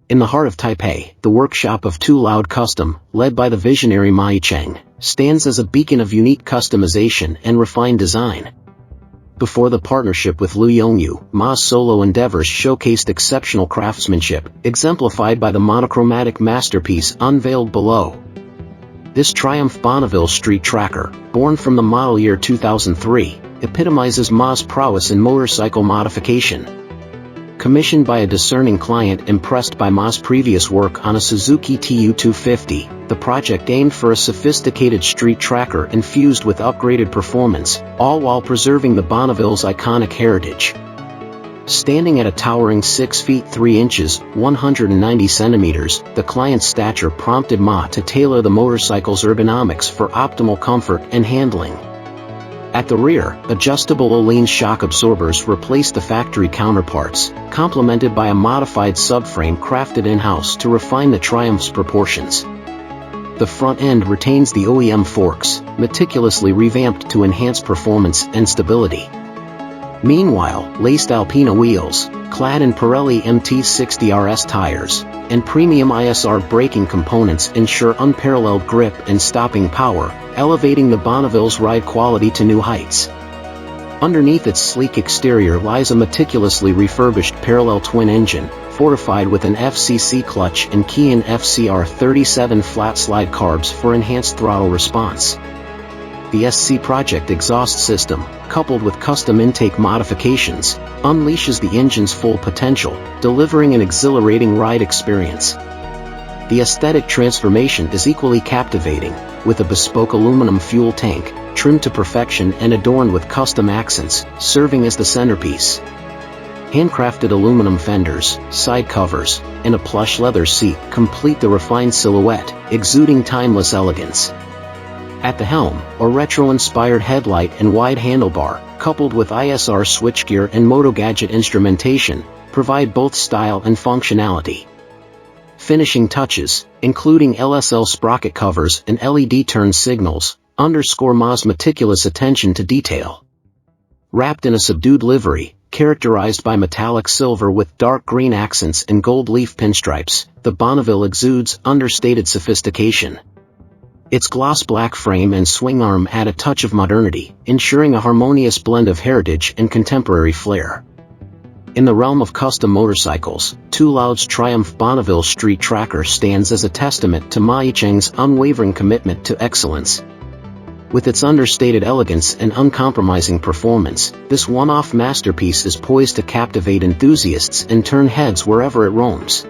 In the heart of Taipei, the workshop of Tu Loud Custom, led by the visionary Ma Yicheng, stands as a beacon of unique customization and refined design. Before the partnership with Lu Yongyu, Ma's solo endeavors showcased exceptional craftsmanship, exemplified by the monochromatic masterpiece Unveiled below. This Triumph Bonneville Street Tracker, born from the model year 2003, epitomizes Ma's prowess in motorcycle modification. Commissioned by a discerning client impressed by Ma's previous work on a Suzuki TU250, the project aimed for a sophisticated street tracker infused with upgraded performance, all while preserving the Bonneville's iconic heritage. Standing at a towering 6 feet 3 inches, 190 centimeters, the client's stature prompted Ma to tailor the motorcycle's ergonomics for optimal comfort and handling. At the rear, adjustable Ohlins shock absorbers replaced the factory counterparts, complemented by a modified subframe crafted in-house to refine the Triumph's proportions. The front end retains the OEM forks, meticulously revamped to enhance performance and stability. Meanwhile, laced Alpina wheels, clad in Pirelli MT60 RS tires, and premium ISR braking components ensure unparalleled grip and stopping power, elevating the Bonneville's ride quality to new heights. Underneath its sleek exterior lies a meticulously refurbished parallel twin engine, fortified with an FCC clutch and Kian FCR37 flat slide carbs for enhanced throttle response. The SC Project exhaust system, coupled with custom intake modifications, unleashes the engine's full potential, delivering an exhilarating ride experience. The aesthetic transformation is equally captivating, with a bespoke aluminum fuel tank, trimmed to perfection and adorned with custom accents, serving as the centerpiece. Handcrafted aluminum fenders, side covers, and a plush leather seat complete the refined silhouette, exuding timeless elegance. At the helm, a retro-inspired headlight and wide handlebar, coupled with ISR switchgear and MOTO gadget instrumentation, provide both style and functionality. Finishing touches, including LSL sprocket covers and LED turn signals, underscore Ma's meticulous attention to detail. Wrapped in a subdued livery, characterized by metallic silver with dark green accents and gold leaf pinstripes, the Bonneville exudes understated sophistication. Its gloss black frame and swing arm add a touch of modernity, ensuring a harmonious blend of heritage and contemporary flair. In the realm of custom motorcycles, Tu Loud's Triumph Bonneville Street Tracker stands as a testament to Ma Yicheng's unwavering commitment to excellence. With its understated elegance and uncompromising performance, this one-off masterpiece is poised to captivate enthusiasts and turn heads wherever it roams.